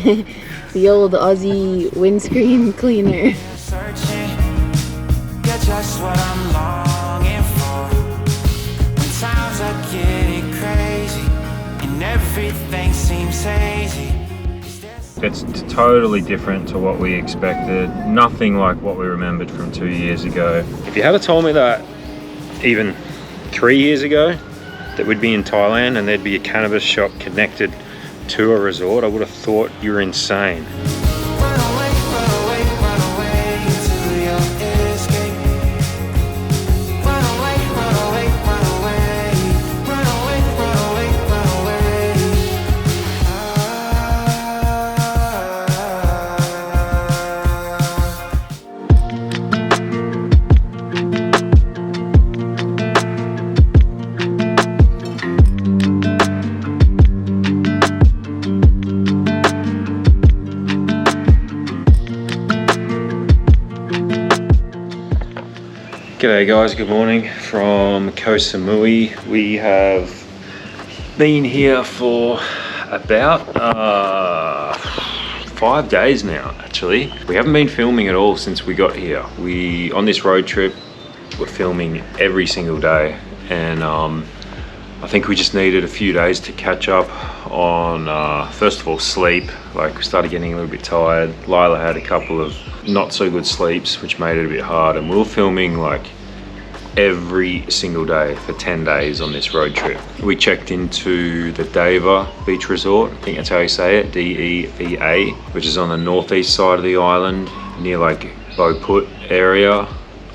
The old Aussie windscreen cleaner. Searching, you're just what I'm longing for. When times are getting crazy and everything seems hazy. It's totally different to what we expected. Nothing like what we remembered from 2 years ago. If you had told me that even 3 years ago, that we'd be in Thailand and there'd be a cannabis shop connected to a resort, I would have thought you were insane. G'day guys, good morning from Koh Samui. We have been here for about 5 days now actually. We haven't been filming at all since we got here. On this road trip, we're filming every single day, and I think we just needed a few days to catch up on, first of all, sleep. Like, we started getting a little bit tired. Lila had a couple of not so good sleeps, which made it a bit hard, and we were filming like every single day for 10 days on this road trip. We checked into the Deva Beach Resort, I think that's how you say it, D-E-V-A, which is on the northeast side of the island, near like Bophut area.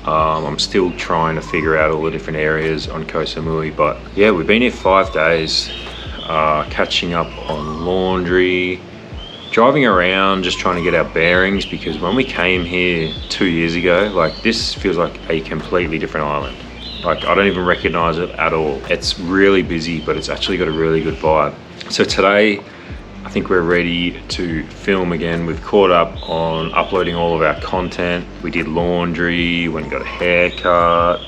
I'm still trying to figure out all the different areas on Koh Samui, but yeah, we've been here 5 days, catching up on laundry, driving around, just trying to get our bearings, because when we came here 2 years ago, like, this feels like a completely different island. Like, I don't even recognize it at all. It's really busy, but it's actually got a really good vibe. So today, I think we're ready to film again. We've caught up on uploading all of our content. We did laundry, went and got a haircut,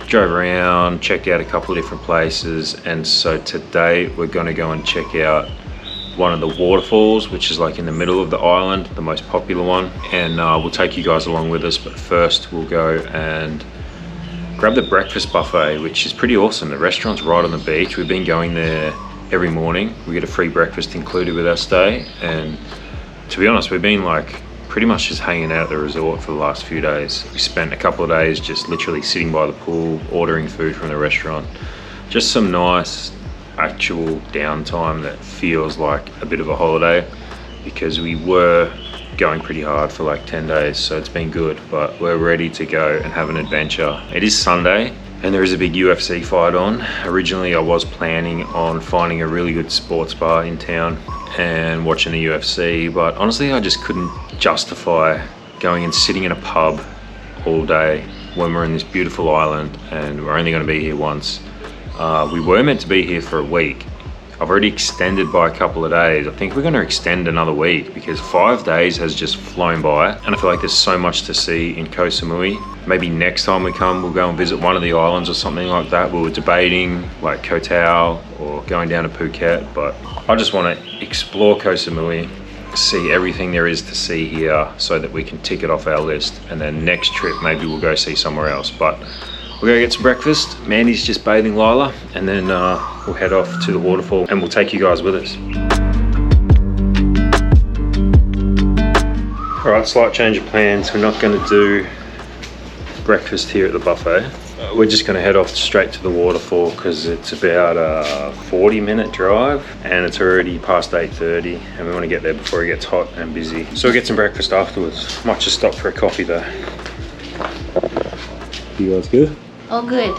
drove around, checked out a couple of different places. And so today we're gonna go and check out one of the waterfalls, which is like in the middle of the island, the most popular one. And we'll take you guys along with us, but first we'll go and grab the breakfast buffet, which is pretty awesome. The restaurant's right on the beach. We've been going there every morning. We get a free breakfast included with our stay, and to be honest, we've been like pretty much just hanging out at the resort for the last few days. We spent a couple of days just literally sitting by the pool, ordering food from the restaurant. Just some nice actual downtime that feels like a bit of a holiday, because we were going pretty hard for like 10 days, so it's been good, but we're ready to go and have an adventure. It is Sunday and there is a big UFC fight on. Originally I was planning on finding a really good sports bar in town and watching the UFC, but honestly I just couldn't justify going and sitting in a pub all day when we're in this beautiful island and we're only going to be here once. We were meant to be here for a week. I've already extended by a couple of days. I think we're going to extend another week because 5 days has just flown by, and I feel like there's so much to see in Koh Samui. Maybe next time we come, we'll go and visit one of the islands or something like that. We were debating like Koh Tao or going down to Phuket, but I just want to explore Koh Samui, see everything there is to see here so that we can tick it off our list, and then next trip maybe we'll go see somewhere else. But we're gonna get some breakfast. Mandy's just bathing Lila, and then we'll head off to the waterfall and we'll take you guys with us. All right, slight change of plans. We're not gonna do breakfast here at the buffet. We're just gonna head off straight to the waterfall because it's about a 40-minute drive and it's already past 8:30 and we wanna get there before it gets hot and busy. So we'll get some breakfast afterwards. Might just stop for a coffee though. You guys good? All good.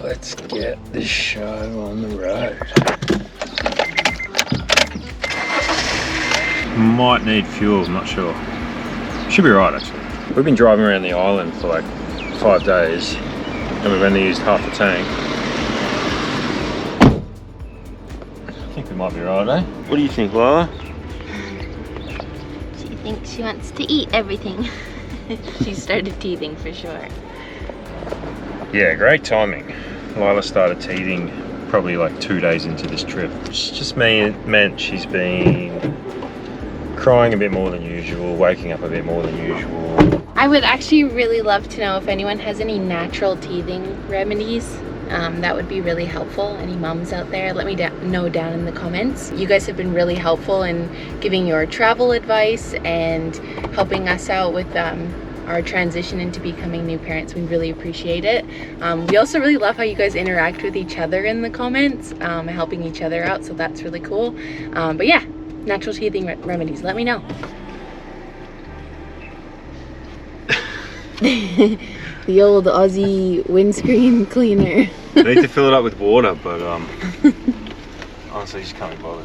Let's get this show on the road. Might need fuel, I'm not sure. Should be right actually. We've been driving around the island for like 5 days and we've only used half the tank. I think we might be right, eh? What do you think, Lila? She thinks she wants to eat everything. She started teething for sure. Yeah, great timing. Lila started teething probably like 2 days into this trip. Which just meant she's been crying a bit more than usual, waking up a bit more than usual. I would actually really love to know if anyone has any natural teething remedies. That would be really helpful. Any mums out there, let me know down in the comments. You guys have been really helpful in giving your travel advice and helping us out with our transition into becoming new parents. We really appreciate it. We also really love how you guys interact with each other in the comments, helping each other out, so that's really cool. But yeah, natural teething remedies, let me know. The old Aussie windscreen cleaner. I need to fill it up with water, but honestly just can't be bothered.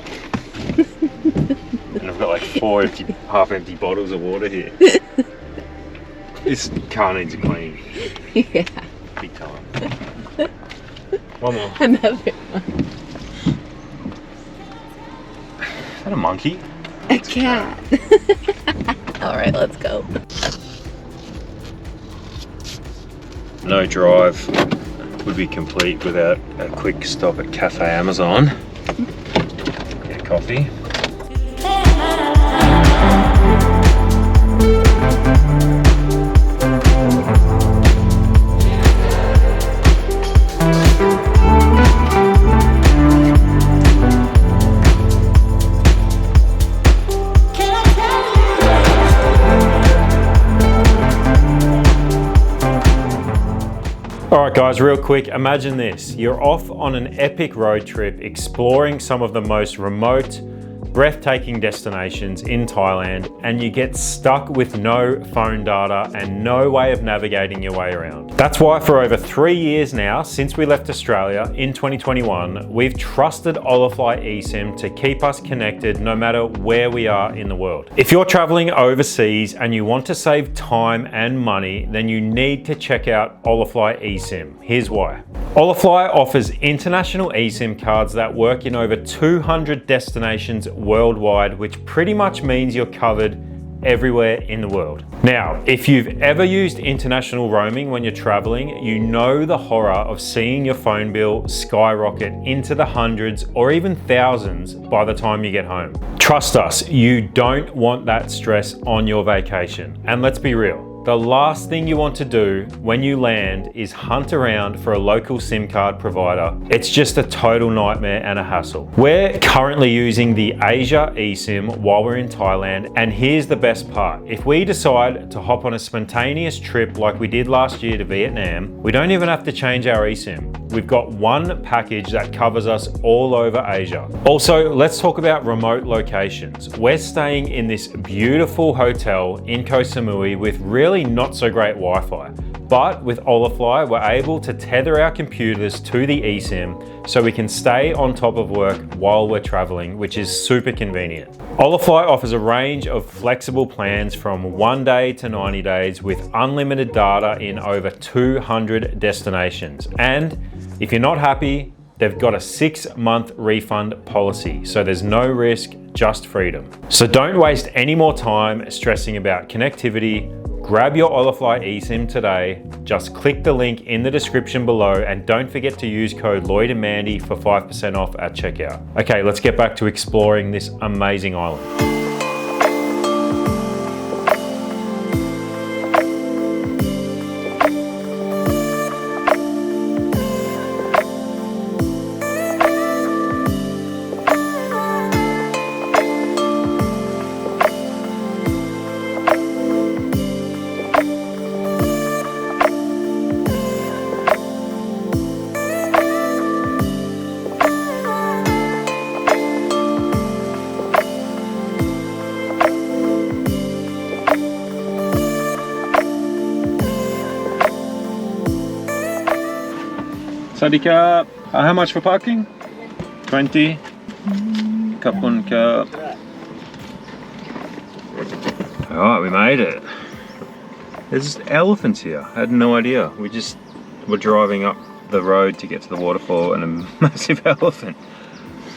And I've got like 4 half-empty bottles of water here. This car needs a clean. Yeah. Big time. One more. Another one. Is that a monkey? A cat. All right, let's go. No drive would be complete without a quick stop at Cafe Amazon. Get coffee. Alright guys, real quick, imagine this. You're off on an epic road trip exploring some of the most remote, breathtaking destinations in Thailand, and you get stuck with no phone data and no way of navigating your way around. That's why for over 3 years now, since we left Australia in 2021, we've trusted Olafly eSIM to keep us connected no matter where we are in the world. If you're traveling overseas and you want to save time and money, then you need to check out Olafly eSIM. Here's why. Olafly offers international eSIM cards that work in over 200 destinations worldwide, which pretty much means you're covered everywhere in the world. Now, if you've ever used international roaming when you're traveling, you know the horror of seeing your phone bill skyrocket into the hundreds or even thousands by the time you get home. Trust us, you don't want that stress on your vacation. And let's be real, the last thing you want to do when you land is hunt around for a local SIM card provider. It's just a total nightmare and a hassle. We're currently using the Asia eSIM while we're in Thailand, and here's the best part. If we decide to hop on a spontaneous trip like we did last year to Vietnam, we don't even have to change our eSIM. We've got one package that covers us all over Asia. Also, let's talk about remote locations. We're staying in this beautiful hotel in Koh Samui with really not so great Wi-Fi. But with Olafly, we're able to tether our computers to the eSIM so we can stay on top of work while we're traveling, which is super convenient. Olafly offers a range of flexible plans from 1 day to 90 days with unlimited data in over 200 destinations. And if you're not happy, they've got a 6-month refund policy, so there's no risk, just freedom. So don't waste any more time stressing about connectivity. Grab your Olafly eSIM today. Just click the link in the description below and don't forget to use code Lloyd and Mandy for 5% off at checkout. Okay, let's get back to exploring this amazing island. Sadika, how much for parking? 20. Kapun ka. Alright, we made it. There's elephants here. I had no idea. We just were driving up the road to get to the waterfall and a massive elephant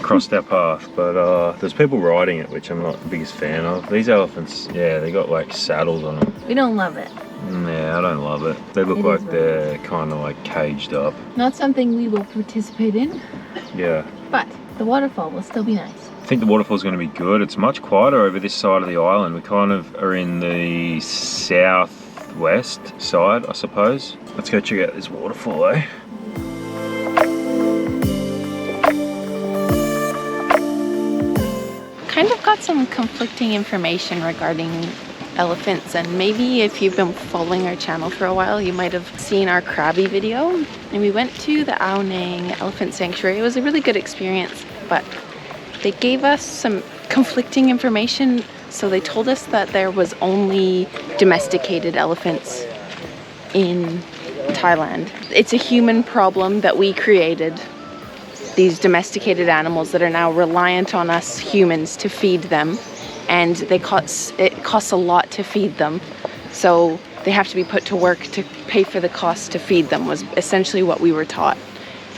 crossed our path. But there's people riding it, which I'm not the biggest fan of. These elephants, yeah, they got like saddles on them. We don't love it. Yeah, I don't love it. They look like they're kind of like caged up. Not something we will participate in. Yeah. But the waterfall will still be nice. I think the waterfall's going to be good. It's much quieter over this side of the island. We kind of are in the southwest side, I suppose. Let's go check out this waterfall, eh? Kind of got some conflicting information regarding elephants, and maybe if you've been following our channel for a while, you might have seen our crabby video. And we went to the Ao Nang Elephant Sanctuary. It was a really good experience, but they gave us some conflicting information. So they told us that there was only domesticated elephants in Thailand. It's a human problem that we created. These domesticated animals that are now reliant on us humans to feed them, and it costs a lot to feed them, so they have to be put to work to pay for the cost to feed them, was essentially what we were taught.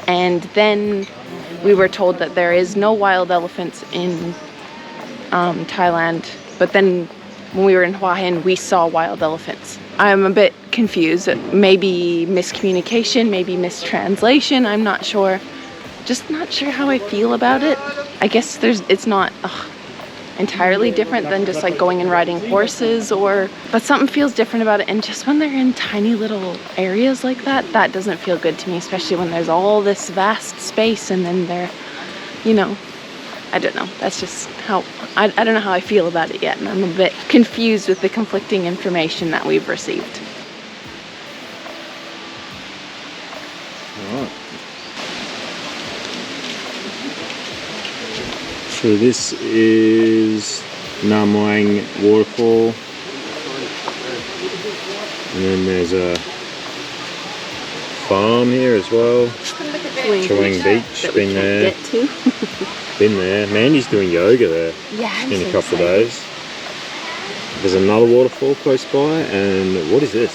And then we were told that there is no wild elephants in Thailand, but then when we were in Hua Hin, we saw wild elephants. I'm a bit confused. Maybe miscommunication, maybe mistranslation, I'm not sure. Just not sure how I feel about it. I guess it's not entirely different than just like going and riding horses, but something feels different about it. And just when they're in tiny little areas like that, that doesn't feel good to me, especially when there's all this vast space and then they're, you know, I don't know. That's just how, I don't know how I feel about it yet. And I'm a bit confused with the conflicting information that we've received. So this is Chaweng waterfall, and then there's a farm here as well. Chaweng Beach, been there. Been there. Mandy's doing yoga there. Yeah, in a couple of days. There's another waterfall close by, and what is this?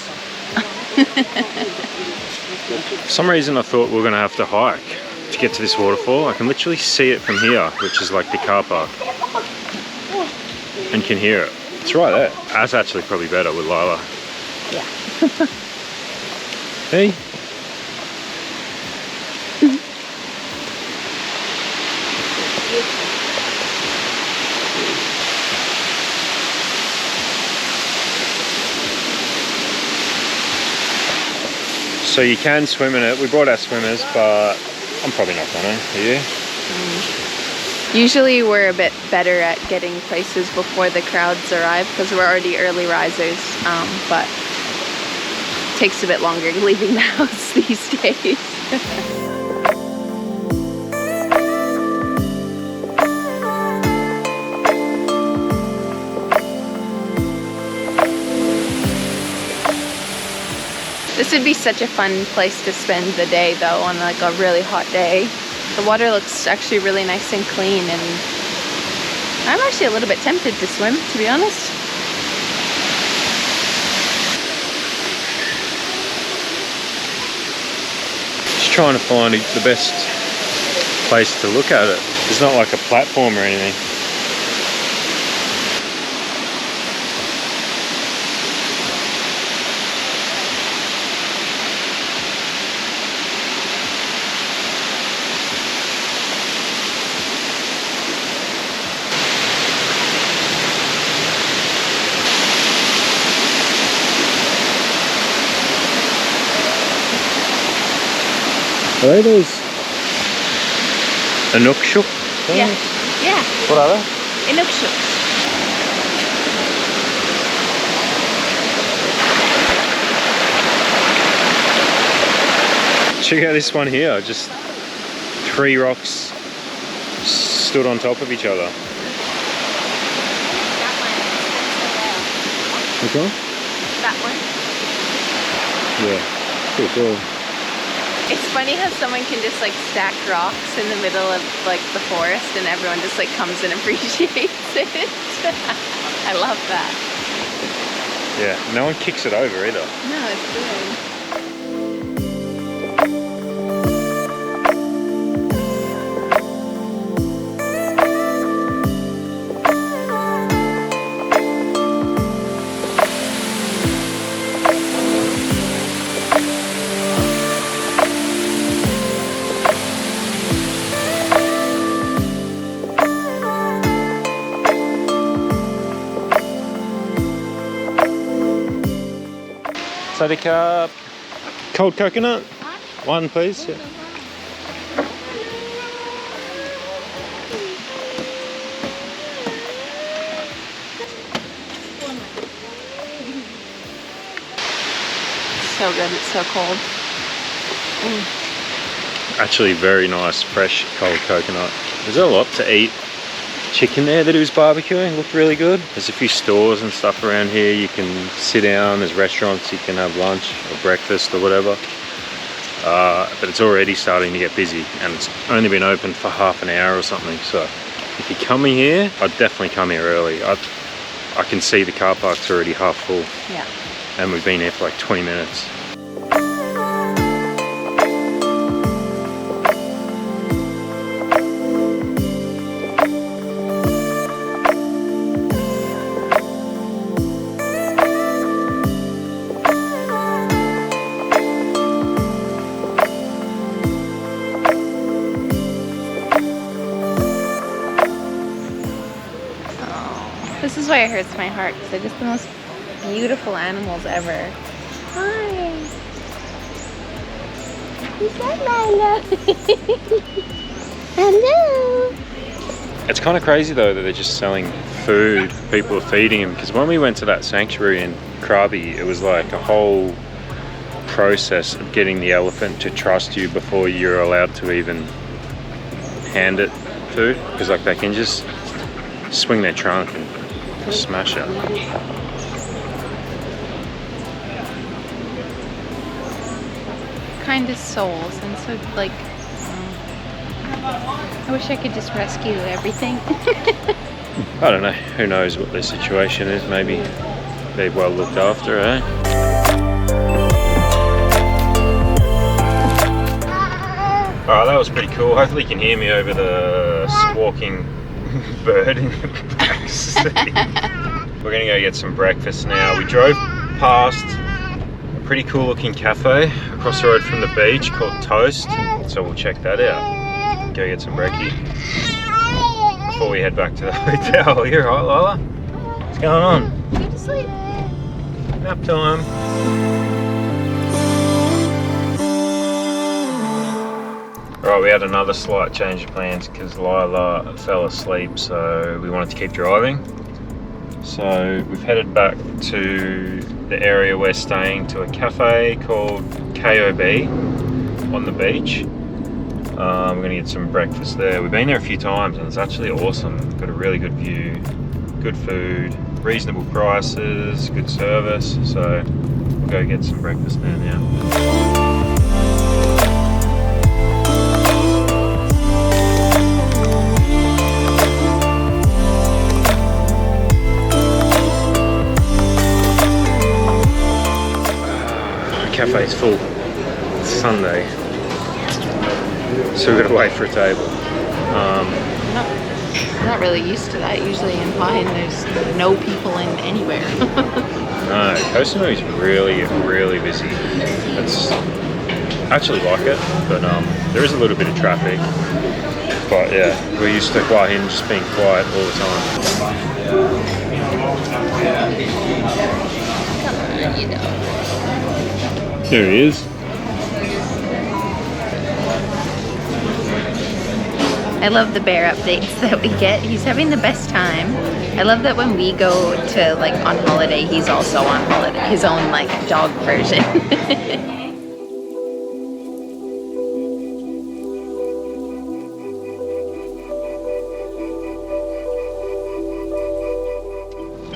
For some reason I thought we were going to have to hike to get to this waterfall. I can literally see it from here, which is like the car park, and can hear it. It's right there. That's actually probably better with Lila. Yeah. Hey. So you can swim in it. We brought our swimmers, but I'm probably not gonna. Are you? Usually we're a bit better at getting places before the crowds arrive because we're already early risers, but it takes a bit longer leaving the house these days. This would be such a fun place to spend the day though, on like a really hot day. The water looks actually really nice and clean, and I'm actually a little bit tempted to swim, to be honest. Just trying to find the best place to look at it. There's not like a platform or anything. Are they those Inukshuk things? Yeah, yeah. What are they? Inukshuks. Check out this one here. Just 3 rocks stood on top of each other. Which one? That one. Yeah, pretty cool. It's funny how someone can just like stack rocks in the middle of like the forest and everyone just like comes and appreciates it. I love that. Yeah, no one kicks it over either. No, it's good. Sadi cup. Cold coconut? One, please. Yeah. So good, it's so cold. Actually, very nice, fresh cold coconut. There's a lot to eat. Chicken there that he was barbecuing looked really good. There's a few stores and stuff around here. You can sit down, there's restaurants, you can have lunch or breakfast or whatever. But it's already starting to get busy and it's only been open for half an hour or something. So if you're coming here, I'd definitely come here early. I can see the car park's already half full. Yeah. And we've been here for like 20 minutes. This is why it hurts my heart, because they're just the most beautiful animals ever. Hi! Who's that, Lila? Hello! It's kind of crazy though that they're just selling food, people are feeding them, because when we went to that sanctuary in Krabi, it was like a whole process of getting the elephant to trust you before you're allowed to even hand it food, because like they can just swing their trunk and smash it. Kindest souls, and so like I wish I could just rescue everything. I don't know, who knows what their situation is. Maybe they're well looked after, eh? Alright, that was pretty cool. Hopefully you can hear me over the squawking bird in the back seat. We're gonna go get some breakfast now. We drove past a pretty cool looking cafe across the road from the beach called Toast, so we'll check that out. Go get some brekkie before we head back to the hotel. You alright, Lila? What's going on? Go to sleep. Nap time. Right, we had another slight change of plans because Lila fell asleep, so we wanted to keep driving. So we've headed back to the area we're staying, to a cafe called KOB on the beach. We're going to get some breakfast there. We've been there a few times and it's actually awesome. Got a really good view, good food, reasonable prices, good service. So we'll go get some breakfast there now. Cafe's full. It's Sunday, so we've got to wait for a table. I'm not really used to that. Usually in Pine there's no people in anywhere. No, Koh Samui is really, really busy. It's actually like it, but there is a little bit of traffic. But yeah, we're used to Hua Hin just being quiet all the time. Come on, you know. There he is. I love the bear updates that we get. He's having the best time. I love that when we go to like on holiday, he's also on holiday, his own like dog version.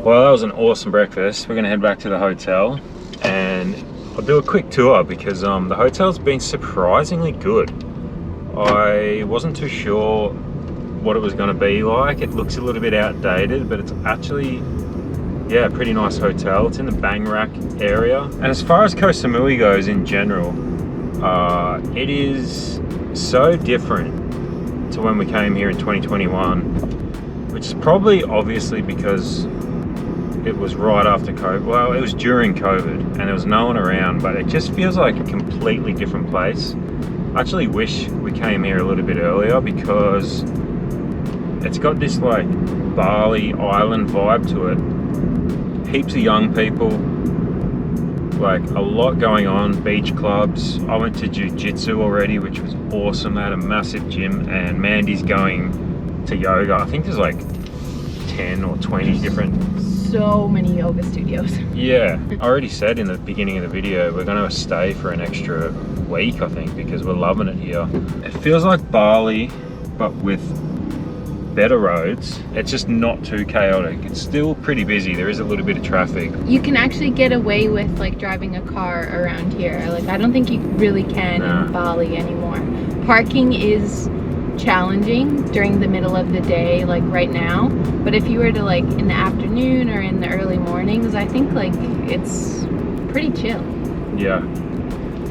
Well, that was an awesome breakfast. We're gonna head back to the hotel, and I'll do a quick tour because the hotel's been surprisingly good. I wasn't too sure what it was going to be like. It looks a little bit outdated, but it's actually, yeah, a pretty nice hotel. It's in the Bang Rak area. And as far as Koh Samui goes in general, it is so different to when we came here in 2021, which is probably obviously because it was right after COVID. Well, it was during COVID and there was no one around, but it just feels like a completely different place. I actually wish we came here a little bit earlier because it's got this like Bali island vibe to it. Heaps of young people, like a lot going on, beach clubs. I went to jiu-jitsu already, which was awesome. They had a massive gym, and Mandy's going to yoga. I think there's like 10 or 20 different. So many yoga studios. Yeah, I already said in the beginning of the video, we're going to stay for an extra week, I think, because we're loving it here. It feels like Bali, but with better roads. It's just not too chaotic. It's still pretty busy. There is a little bit of traffic. You can actually get away with like driving a car around here. Like I don't think you really can in Bali anymore. Parking is challenging during the middle of the day, like right now, but if you were to like in the afternoon or in the early mornings, I think like it's pretty chill. Yeah,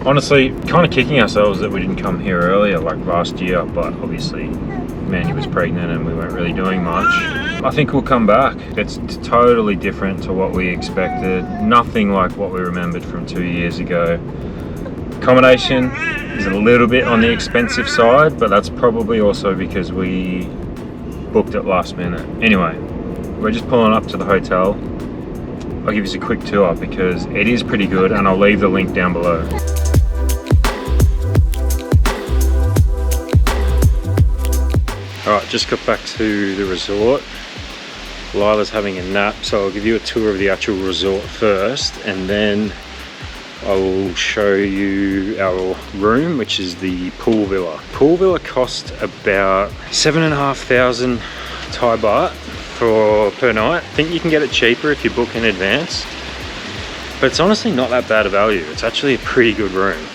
honestly, kind of kicking ourselves that we didn't come here earlier like last year, but obviously Mandy was pregnant and we weren't really doing much. I think we'll come back. It's totally different to what we expected, nothing like what we remembered from 2 years ago. Accommodation is a little bit on the expensive side, but that's probably also because we booked it last minute. Anyway, we're just pulling up to the hotel. I'll give you a quick tour because it is pretty good, and I'll leave the link down below. Alright, just got back to the resort. Lila's having a nap, so I'll give you a tour of the actual resort first, and then I will show you our room, which is the pool villa. Pool villa cost about 7,500 Thai baht per night. I think you can get it cheaper if you book in advance, but it's honestly not that bad a value. It's actually a pretty good room.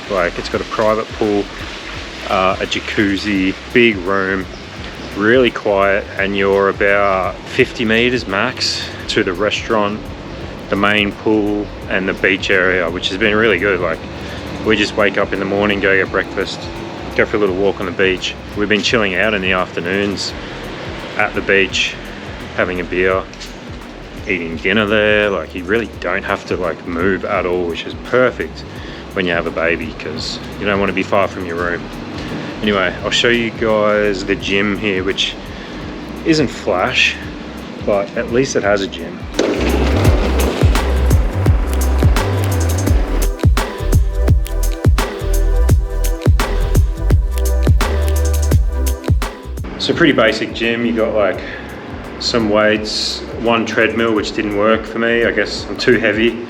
Like, it's got a private pool, a jacuzzi, big room, really quiet, and you're about 50 meters max to the restaurant, the main pool, and the beach area, which has been really good. Like, we just wake up in the morning, go get breakfast, go for a little walk on the beach. We've been chilling out in the afternoons at the beach, having a beer, eating dinner there. Like, you really don't have to like move at all, which is perfect when you have a baby because you don't want to be far from your room. Anyway, I'll show you guys the gym here, which isn't flash, but at least it has a gym. So pretty basic gym. You got like some weights, one treadmill which didn't work for me. I guess I'm too heavy.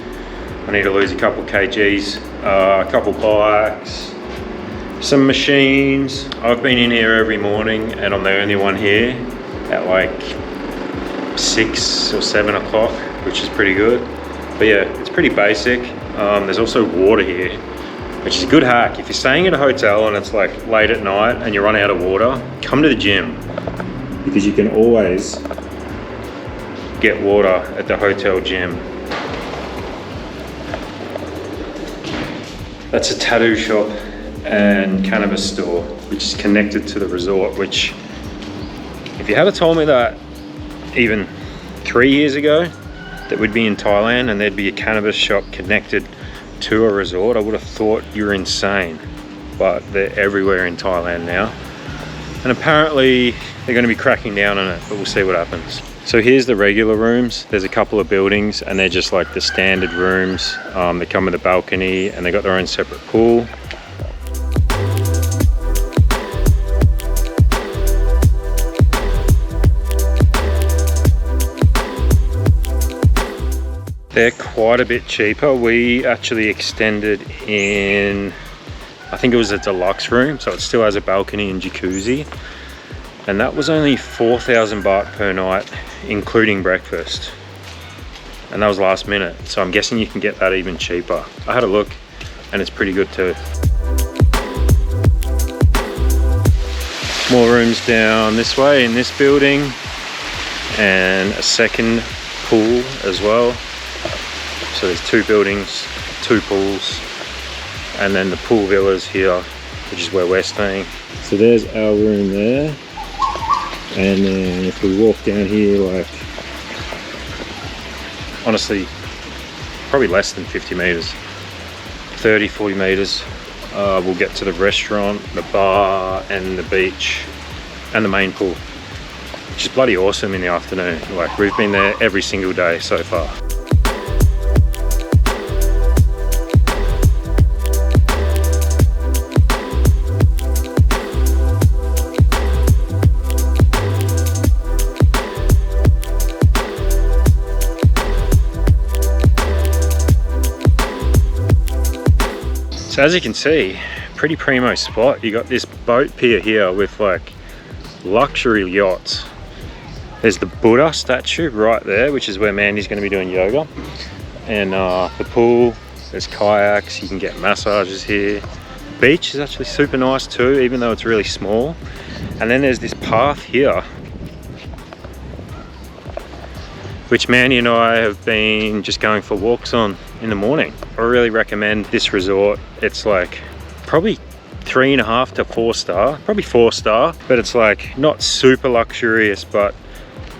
I need to lose a couple kgs, a couple bikes, some machines. I've been in here every morning and I'm the only one here at like 6 or 7 o'clock, which is pretty good. But yeah, it's pretty basic. There's also water here, which is a good hack. If you're staying at a hotel and it's like late at night and you run out of water, come to the gym, because you can always get water at the hotel gym. That's a tattoo shop and cannabis store, which is connected to the resort, which, if you had told me that even 3 years ago, that we'd be in Thailand and there'd be a cannabis shop connected to a resort, I would have thought you're insane. But they're everywhere in Thailand now, and apparently they're going to be cracking down on it, but we'll see what happens. So here's the regular rooms. There's a couple of buildings and they're just like the standard rooms. They come with a balcony and they got their own separate pool. They're quite a bit cheaper. We actually extended in, I think it was a deluxe room, so it still has a balcony and jacuzzi, and that was only 4,000 baht per night, including breakfast. and that was last minute. So I'm guessing you can get that even cheaper. I had a look and it's pretty good too. More rooms down this way in this building, and a second pool as well. So there's 2 buildings, 2 pools, and then the pool villas here, which is where we're staying. So there's our room there, and then if we walk down here, like honestly probably less than 50 meters, 30-40 meters, we'll get to the restaurant, the bar, and the beach, and the main pool, which is bloody awesome in the afternoon. Like, we've been there every single day so far. So as you can see, pretty primo spot. You got this boat pier here with like luxury yachts. There's the Buddha statue right there, which is where Mandy's going to be doing yoga. And the pool, there's kayaks, you can get massages here. Beach is actually super nice too, even though it's really small. And then there's this path here, which Mandy and I have been just going for walks on in the morning. I really recommend this resort. It's like probably 3.5 to 4 star, probably 4 star, but it's like not super luxurious, but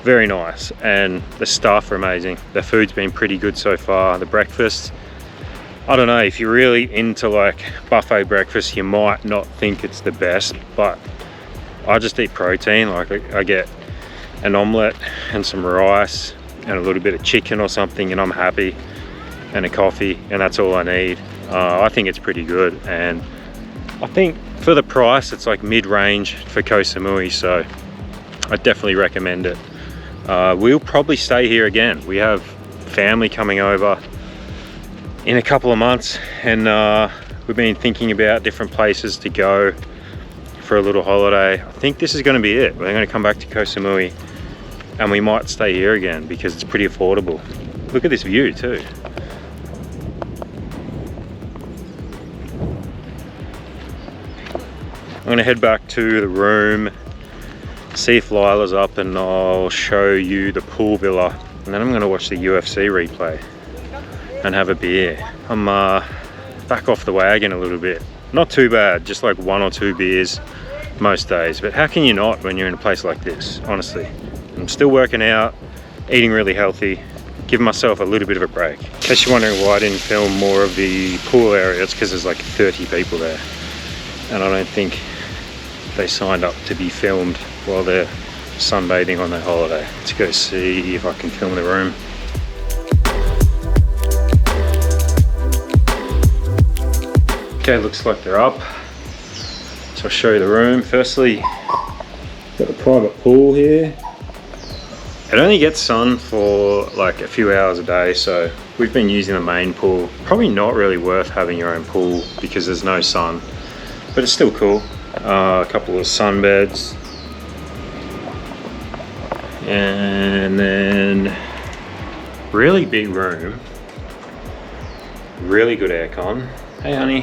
very nice. And the staff are amazing. The food's been pretty good so far. The breakfast, I don't know, if you're really into like buffet breakfast, you might not think it's the best, but I just eat protein. Like I get an omelette and some rice and a little bit of chicken or something, and I'm happy, and a coffee, and that's all I need. I think it's pretty good, and I think for the price it's like mid-range for Koh Samui, so I definitely recommend it. We'll probably stay here again. We have family coming over in a couple of months, and we've been thinking about different places to go for a little holiday. I think this is going to be it. We're going to come back to Koh Samui, and we might stay here again because it's pretty affordable. Look at this view too. I'm gonna head back to the room, see if Lila's up, and I'll show you the pool villa, and then I'm gonna watch the UFC replay and have a beer. I'm back off the wagon a little bit. Not too bad, just like 1 or 2 beers most days, but how can you not when you're in a place like this, honestly? I'm still working out, eating really healthy, giving myself a little bit of a break. In case you're wondering why I didn't film more of the pool area, it's because there's like 30 people there, and I don't think they signed up to be filmed while they're sunbathing on their holiday. Let's go see if I can film the room. Okay, looks like they're up. So I'll show you the room. Firstly, got a private pool here. It only gets sun for like a few hours a day, so we've been using the main pool. Probably not really worth having your own pool because there's no sun, but it's still cool. A couple of sunbeds, and then really big room, really good aircon. Hey honey.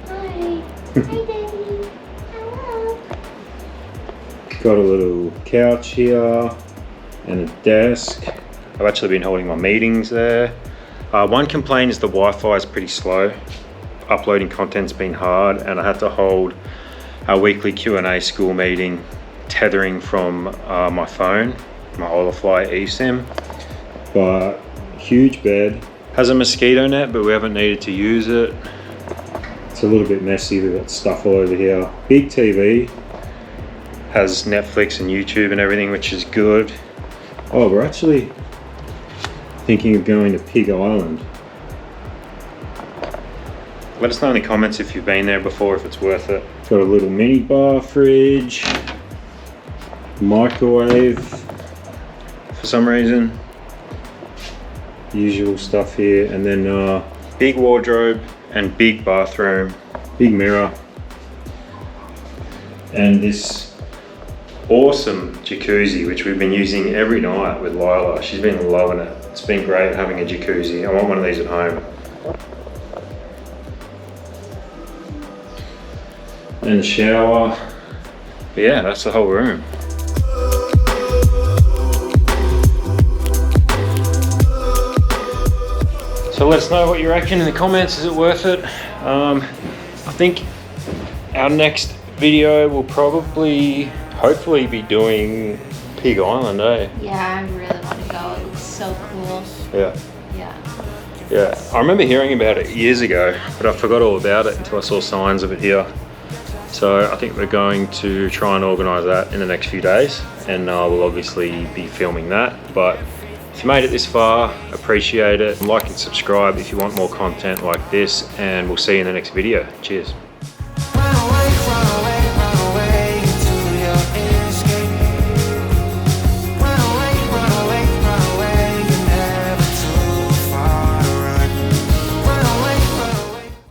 Hi. Hi Daddy. Hello. Got a little couch here and a desk. I've actually been holding my meetings there. One complaint is the Wi-Fi is pretty slow. Uploading content's been hard, and I had to hold our weekly Q&A school meeting tethering from my phone, my Olafly eSIM. But huge bed, has a mosquito net, but we haven't needed to use it. It's a little bit messy, we've got stuff all over here. Big TV, has Netflix and YouTube and everything, which is good. Oh, we're actually thinking of going to Pig Island. Let us know in the comments if you've been there before, if it's worth it. Got a little mini bar fridge, microwave for some reason, usual stuff here, and then big wardrobe and big bathroom, big mirror, and this awesome jacuzzi which we've been using every night with Lila. She's been loving it. It's been great having a jacuzzi. I want one of these at home. And shower. But yeah, that's the whole room. So let us know what you reckon in the comments. Is it worth it? I think our next video will probably, hopefully, be doing Pig Island, eh? Yeah, I really want to go. It looks so cool. Yeah. Yeah. Yeah, I remember hearing about it years ago, but I forgot all about it until I saw signs of it here. So I think we're going to try and organise that in the next few days, and we'll obviously be filming that. But if you made it this far, appreciate it. Like and subscribe if you want more content like this, and we'll see you in the next video. Cheers.